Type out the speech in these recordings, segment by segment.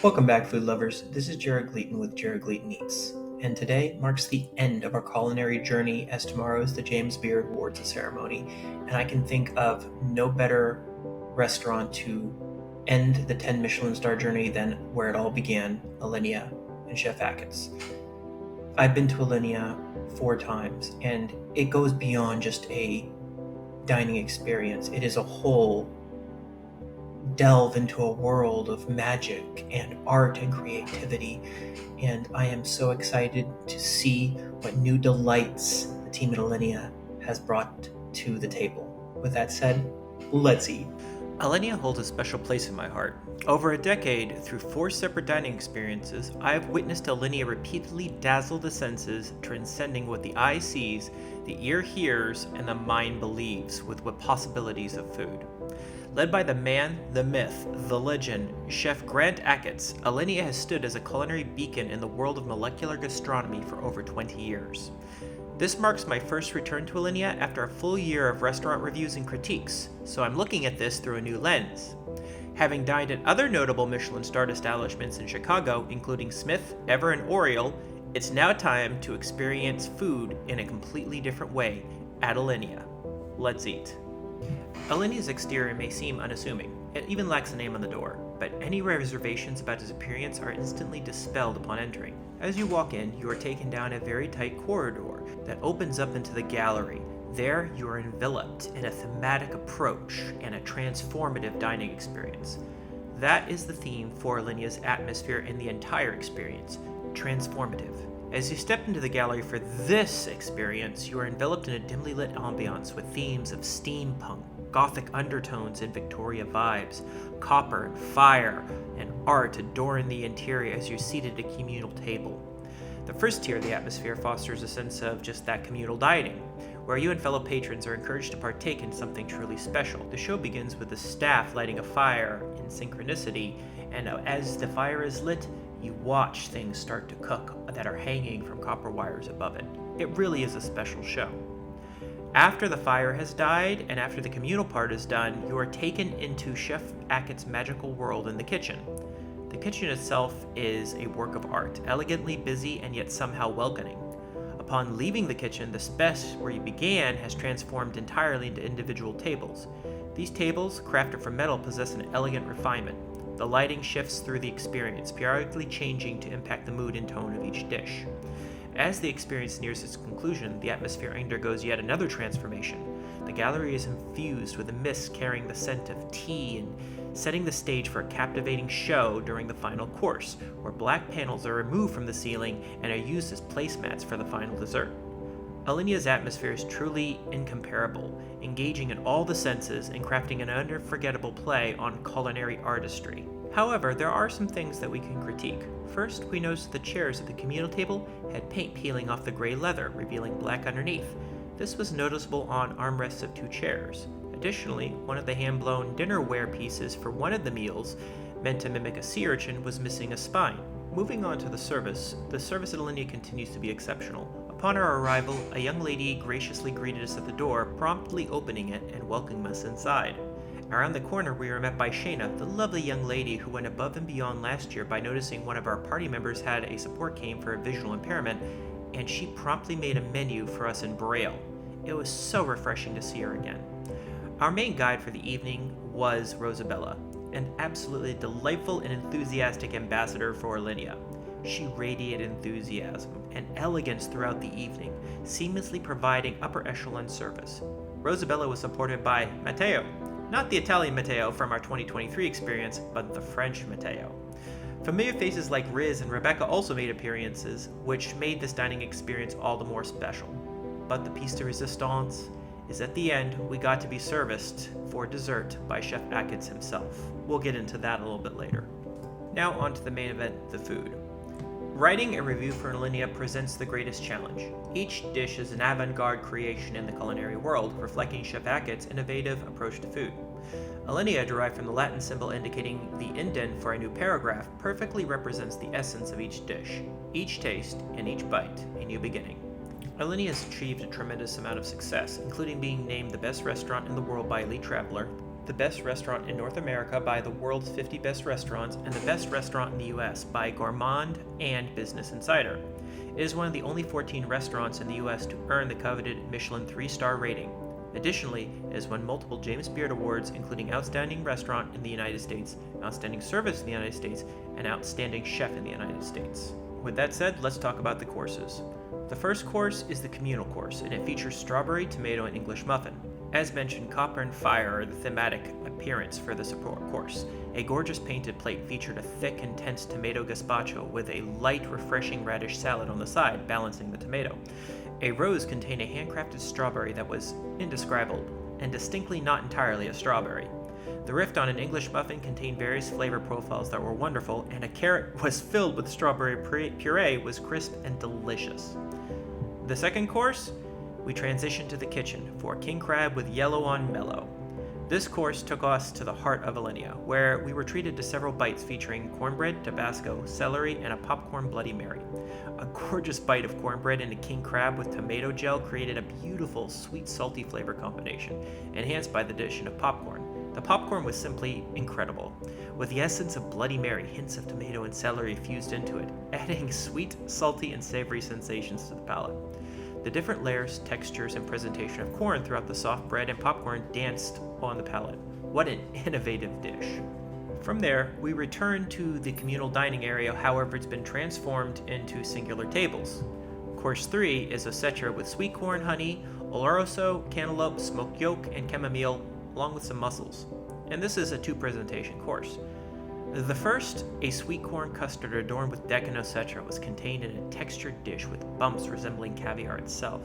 Welcome back, food lovers. This is Jared Gleaton with Jared Gleaton Eats, and today marks the end of our culinary journey as tomorrow is the James Beard Awards ceremony, and I can think of no better restaurant to end the 10 Michelin star journey than where it all began, Alinea and Chef Achatz. I've been to Alinea 4 times, and it goes beyond just a dining experience. It is a whole delve into a world of magic and art and creativity, and I am so excited to see what new delights the team at Alinea has brought to the table. With that said, let's eat. Alinea holds a special place in my heart. Over a decade, through 4 separate dining experiences, I have witnessed Alinea repeatedly dazzle the senses, transcending what the eye sees, the ear hears, and the mind believes with what possibilities of food. Led by the man, the myth, the legend, Chef Grant Achatz, Alinea has stood as a culinary beacon in the world of molecular gastronomy for over 20 years. This marks my first return to Alinea after a full year of restaurant reviews and critiques, so I'm looking at this through a new lens. Having dined at other notable Michelin-starred establishments in Chicago, including Smith, Ever, and Oriole, it's now time to experience food in a completely different way at Alinea. Let's eat. Alinea's exterior may seem unassuming. It even lacks a name on the door, but any reservations about its appearance are instantly dispelled upon entering. As you walk in, you are taken down a very tight corridor that opens up into the gallery. There, you are enveloped in a thematic approach and a transformative dining experience. That is the theme for Alinea's atmosphere in the entire experience: transformative. As you step into the gallery for this experience, you are enveloped in a dimly lit ambiance with themes of steampunk, gothic undertones and Victoria vibes, copper and fire, and art adorn the interior as you're seated at a communal table. The first tier of the atmosphere fosters a sense of just that communal dining, where you and fellow patrons are encouraged to partake in something truly special. The show begins with the staff lighting a fire in synchronicity, and as the fire is lit, you watch things start to cook that are hanging from copper wires above it. It really is a special show. After the fire has died and after the communal part is done, you are taken into Chef Achatz's magical world in the kitchen. The kitchen itself is a work of art, elegantly busy and yet somehow welcoming. Upon leaving the kitchen, the space where you began has transformed entirely into individual tables. These tables, crafted from metal, possess an elegant refinement. The lighting shifts through the experience, periodically changing to impact the mood and tone of each dish. As the experience nears its conclusion, the atmosphere undergoes yet another transformation. The gallery is infused with a mist carrying the scent of tea and setting the stage for a captivating show during the final course, where black panels are removed from the ceiling and are used as placemats for the final dessert. Alinea's atmosphere is truly incomparable, engaging in all the senses and crafting an unforgettable play on culinary artistry. However, there are some things that we can critique. First, we noticed the chairs at the communal table had paint peeling off the gray leather, revealing black underneath. This was noticeable on armrests of 2 chairs. Additionally, one of the hand-blown dinnerware pieces for one of the meals, meant to mimic a sea urchin, was missing a spine. Moving on to the service at Alinea continues to be exceptional. Upon our arrival, a young lady graciously greeted us at the door, promptly opening it and welcoming us inside. Around the corner, we were met by Shayna, the lovely young lady who went above and beyond last year by noticing one of our party members had a support cane for a visual impairment, and she promptly made a menu for us in Braille. It was so refreshing to see her again. Our main guide for the evening was Rosabella, an absolutely delightful and enthusiastic ambassador for Alinea. She radiated enthusiasm and elegance throughout the evening, seamlessly providing upper echelon service. Rosabella was supported by Matteo, not the Italian Matteo from our 2023 experience, but the French Matteo. Familiar faces like Riz and Rebecca also made appearances, which made this dining experience all the more special. But the piece de resistance is at the end, we got to be serviced for dessert by Chef Achatz himself. We'll get into that a little bit later. Now on to the main event, the food. Writing a review for Alinea presents the greatest challenge. Each dish is an avant-garde creation in the culinary world, reflecting Chef Achatz's innovative approach to food. Alinea, derived from the Latin symbol indicating the indent for a new paragraph, perfectly represents the essence of each dish, each taste, and each bite, a new beginning. Alinea has achieved a tremendous amount of success, including being named the best restaurant in the world by Elite Traveler, the best restaurant in North America by the World's 50 Best Restaurants and the best restaurant in the US by Gourmet and Business Insider. It is one of the only 14 restaurants in the US to earn the coveted Michelin 3-star rating. Additionally, it has won multiple James Beard Awards, including Outstanding Restaurant in the United States, Outstanding Service in the United States, and Outstanding Chef in the United States. With that said, let's talk about the courses. The first course is the communal course, and it features strawberry, tomato, and English muffin. As mentioned, copper and fire are the thematic appearance for the support course. A gorgeous painted plate featured a thick, intense tomato gazpacho with a light, refreshing radish salad on the side, balancing the tomato. A rose contained a handcrafted strawberry that was indescribable and distinctly not entirely a strawberry. The rift on an English muffin contained various flavor profiles that were wonderful, and a carrot was filled with strawberry puree was crisp and delicious. The second course, we transitioned to the kitchen for king crab with yellow on mellow. This course took us to the heart of Alinea, where we were treated to several bites featuring cornbread, Tabasco, celery, and a popcorn Bloody Mary. A gorgeous bite of cornbread and a king crab with tomato gel created a beautiful sweet salty flavor combination, enhanced by the addition of popcorn. The popcorn was simply incredible, with the essence of Bloody Mary, hints of tomato and celery fused into it, adding sweet, salty, and savory sensations to the palate. The different layers, textures, and presentation of corn throughout the soft bread and popcorn danced on the palate. What an innovative dish. From there, we returned to the communal dining area, however it's been transformed into singular tables. Course 3 is a cetra with sweet corn, honey, oloroso, cantaloupe, smoked yolk, and chamomile, along with some mussels. And this is a 2-presentation course. The first, a sweet corn custard adorned with decano cetra, was contained in a textured dish with bumps resembling caviar itself.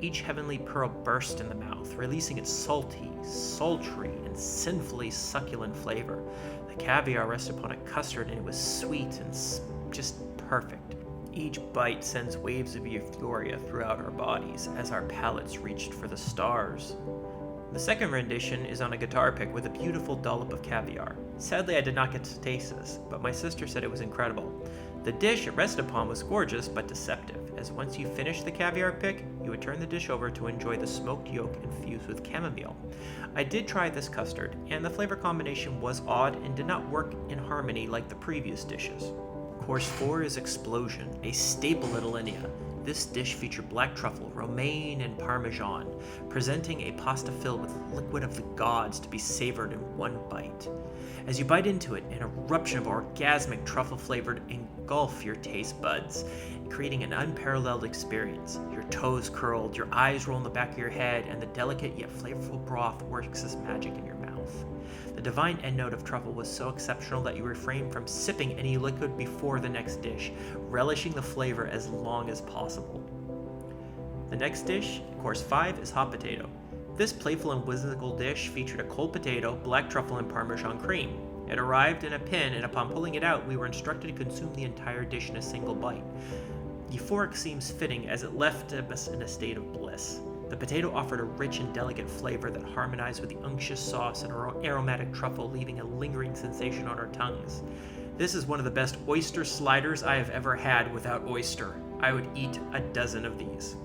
Each heavenly pearl burst in the mouth, releasing its salty, sultry, and sinfully succulent flavor. The caviar rested upon a custard, and it was sweet and just perfect. Each bite sends waves of euphoria throughout our bodies as our palates reached for the stars. The second rendition is on a guitar pick with a beautiful dollop of caviar. Sadly, I did not get to taste this, but my sister said it was incredible. The dish it rested upon was gorgeous but deceptive, as once you finished the caviar pick, you would turn the dish over to enjoy the smoked yolk infused with chamomile. I did try this custard, and the flavor combination was odd and did not work in harmony like the previous dishes. Course 4 is Explosion, a staple at Alinea. This dish featured black truffle, romaine, and parmesan, presenting a pasta filled with liquid of the gods to be savored in one bite. As you bite into it, an eruption of orgasmic truffle flavored engulf your taste buds, creating an unparalleled experience. Your toes curled, your eyes roll in the back of your head, and the delicate yet flavorful broth works as magic in your mouth. The divine end note of truffle was so exceptional that you refrained from sipping any liquid before the next dish, relishing the flavor as long as possible. The next dish, course 5, is hot potato. This playful and whimsical dish featured a cold potato, black truffle, and Parmesan cream. It arrived in a pan, and upon pulling it out, we were instructed to consume the entire dish in a single bite. Euphoric seems fitting, as it left us in a state of bliss. The potato offered a rich and delicate flavor that harmonized with the unctuous sauce and aromatic truffle, leaving a lingering sensation on our tongues. This is one of the best oyster sliders I have ever had without oyster. I would eat a dozen of these.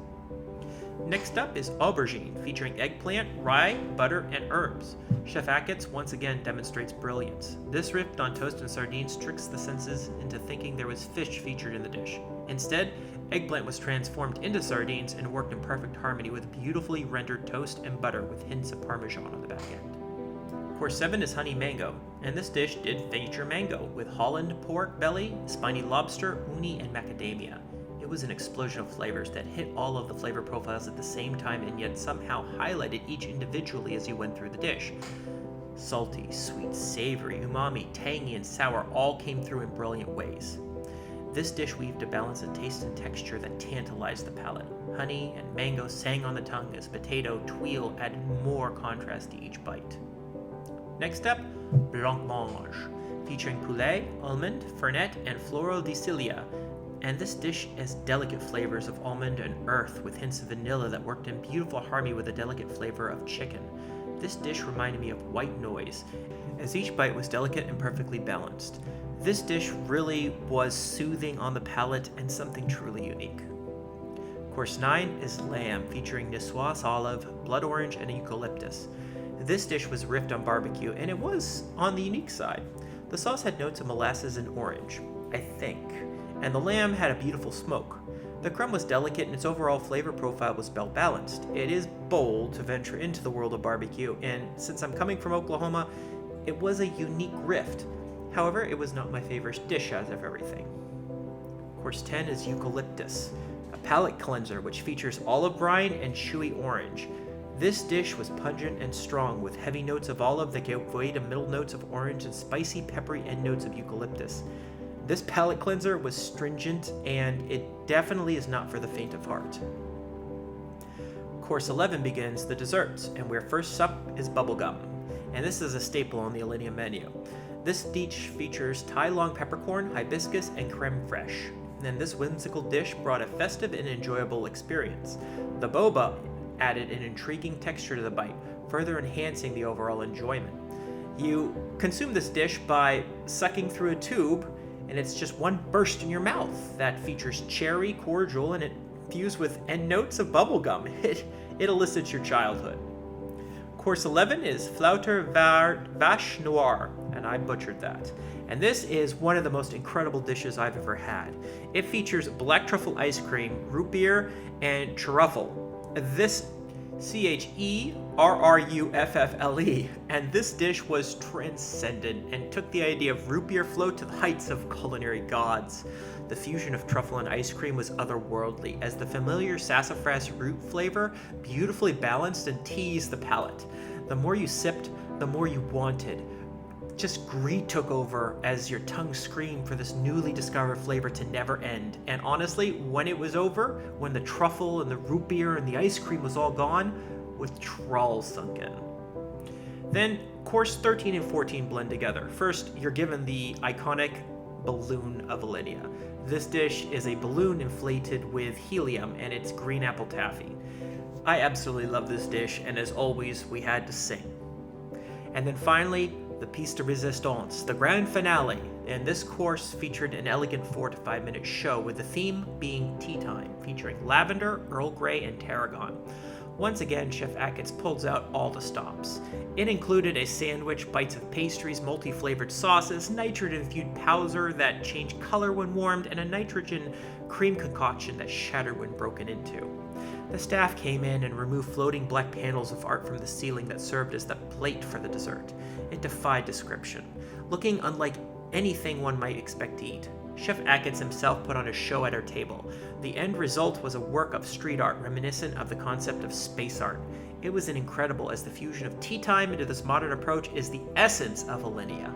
Next up is aubergine, featuring eggplant, rye, butter, and herbs. Chef Ackett's once again demonstrates brilliance. This ripped on toast and sardines tricks the senses into thinking there was fish featured in the dish. Instead, eggplant was transformed into sardines and worked in perfect harmony with beautifully rendered toast and butter with hints of parmesan on the back end. Course 7 is honey mango, and this dish did feature mango with Holland pork belly, spiny lobster, uni, and macadamia. It was an explosion of flavors that hit all of the flavor profiles at the same time and yet somehow highlighted each individually as you went through the dish. Salty, sweet, savory, umami, tangy, and sour all came through in brilliant ways. This dish weaved a balance of taste and texture that tantalized the palate. Honey and mango sang on the tongue as potato, tuile added more contrast to each bite. Next up, blancmange, featuring poulet, almond, fernet, and floro di Sicilia. And this dish has delicate flavors of almond and earth with hints of vanilla that worked in beautiful harmony with the delicate flavor of chicken. This dish reminded me of white noise, as each bite was delicate and perfectly balanced. This dish really was soothing on the palate and something truly unique. Course 9 is lamb, featuring niçoise olive, blood orange, and eucalyptus. This dish was riffed on barbecue, and it was on the unique side. The sauce had notes of molasses and orange, I think, and the lamb had a beautiful smoke. The crumb was delicate and its overall flavor profile was well balanced. It is bold to venture into the world of barbecue, and since I'm coming from Oklahoma, it was a unique rift. However, it was not my favorite dish out of everything. Course 10 is eucalyptus, a palate cleanser which features olive brine and chewy orange. This dish was pungent and strong with heavy notes of olive that gave way to middle notes of orange and spicy, peppery end notes of eucalyptus. This palate cleanser was stringent, and it definitely is not for the faint of heart. Course 11 begins the desserts, and where first up is bubblegum, and this is a staple on the Alinea menu. This dish features Thai long peppercorn, hibiscus, and creme fraiche. And this whimsical dish brought a festive and enjoyable experience. The boba added an intriguing texture to the bite, further enhancing the overall enjoyment. You consume this dish by sucking through a tube, and it's just one burst in your mouth that features cherry, cordial, and it fused with end notes of bubblegum. It elicits your childhood. Course 11 is Flauter Vache Noir, and I butchered that. And this is one of the most incredible dishes I've ever had. It features black truffle ice cream, root beer, and truffle. This CHERRUFFLE, and this dish was transcendent and took the idea of root beer float to the heights of culinary gods. The fusion of truffle and ice cream was otherworldly, as the familiar sassafras root flavor beautifully balanced and teased the palate. The more you sipped, the more you wanted. Just greed took over as your tongue screamed for this newly discovered flavor to never end. And honestly, when it was over, when the truffle and the root beer and the ice cream was all gone, withdrawal sunk in. Then course 13 and 14 blend together. First, you're given the iconic balloon of Alinea. This dish is a balloon inflated with helium, and it's green apple taffy. I absolutely love this dish, and as always, we had to sing. And then finally, the piece de resistance, the grand finale, and this course featured an elegant 4 to 5 minute show with the theme being tea time, featuring lavender, Earl Grey, and tarragon. Once again, Chef Achatz pulls out all the stops. It included a sandwich, bites of pastries, multi-flavored sauces, nitrogen-infused powder that changed color when warmed, and a nitrogen cream concoction that shattered when broken into. The staff came in and removed floating black panels of art from the ceiling that served as the plate for the dessert. It defied description, looking unlike anything one might expect to eat. Chef Achatz himself put on a show at our table. The end result was a work of street art reminiscent of the concept of space art. It was incredible, as the fusion of tea time into this modern approach is the essence of Alinea.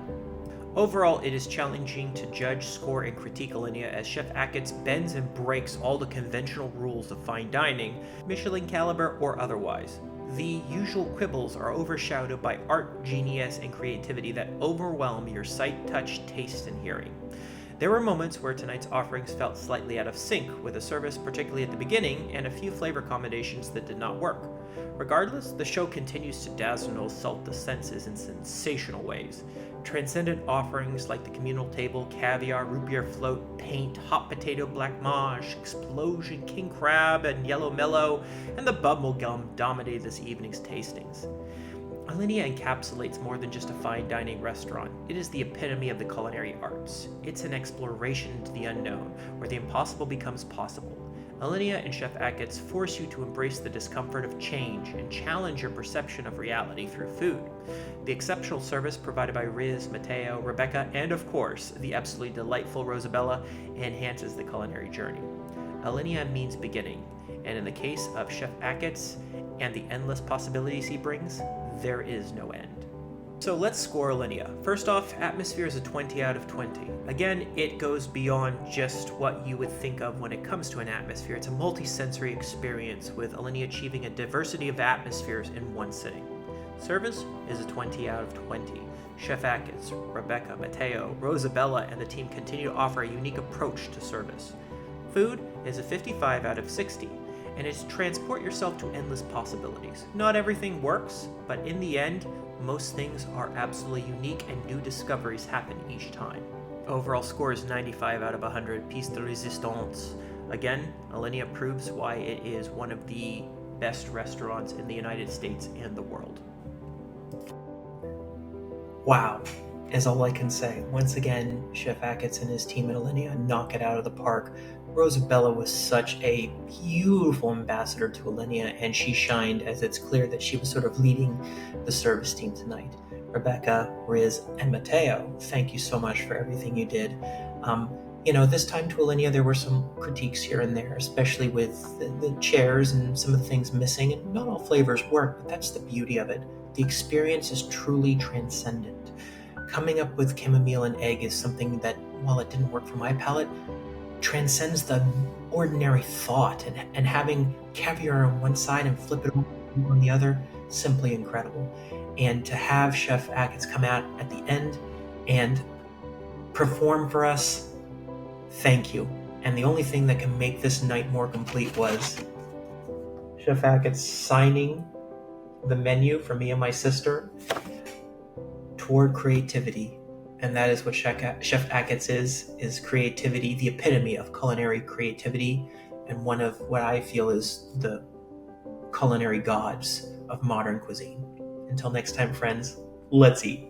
Overall, it is challenging to judge, score, and critique Alinea, as Chef Achatz bends and breaks all the conventional rules of fine dining, Michelin caliber or otherwise. The usual quibbles are overshadowed by art, genius, and creativity that overwhelm your sight, touch, taste, and hearing. There were moments where tonight's offerings felt slightly out of sync with the service, particularly at the beginning, and a few flavor combinations that did not work. Regardless, the show continues to dazzle and assault the senses in sensational ways. Transcendent offerings like the communal table, caviar, root beer float, paint, hot potato blancmange, explosion, king crab, and yellow mellow, and the bubblegum dominated this evening's tastings. Alinea encapsulates more than just a fine dining restaurant. It is the epitome of the culinary arts. It's an exploration into the unknown, where the impossible becomes possible. Alinea and Chef Achatz force you to embrace the discomfort of change and challenge your perception of reality through food. The exceptional service provided by Riz, Matteo, Rebecca, and of course, the absolutely delightful Rosabella enhances the culinary journey. Alinea means beginning, and in the case of Chef Achatz and the endless possibilities he brings, there is no end. So let's score Alinea. First off, atmosphere is a 20 out of 20. Again, it goes beyond just what you would think of when it comes to an atmosphere. It's a multi-sensory experience, with Alinea achieving a diversity of atmospheres in one sitting. Service is a 20 out of 20. Chef Achatz, Rebecca, Matteo, Rosabella, and the team continue to offer a unique approach to service. Food is a 55 out of 60. And it's transport yourself to endless possibilities. Not everything works, but in the end, most things are absolutely unique and new discoveries happen each time. Overall score is 95 out of 100, piece de resistance. Again, Alinea proves why it is one of the best restaurants in the United States and the world. Wow, is all I can say. Once again, Chef Achatz and his team at Alinea knock it out of the park. Rosabella was such a beautiful ambassador to Alinea, and she shined as it's clear that she was sort of leading the service team tonight. Rebecca, Riz, and Mateo, thank you so much for everything you did. This time to Alinea, there were some critiques here and there, especially with the chairs and some of the things missing, and not all flavors work, but that's the beauty of it. The experience is truly transcendent. Coming up with chamomile and egg is something that, while it didn't work for my palate, transcends the ordinary thought, and having caviar on one side and flip it over on the other, simply incredible. And to have Chef Achatz come out at the end and perform for us, thank you. And the only thing that can make this night more complete was Chef Achatz signing the menu for me and my sister toward creativity. And that is what Chef Achatz is creativity, the epitome of culinary creativity, and one of what I feel is the culinary gods of modern cuisine. Until next time, friends, let's eat.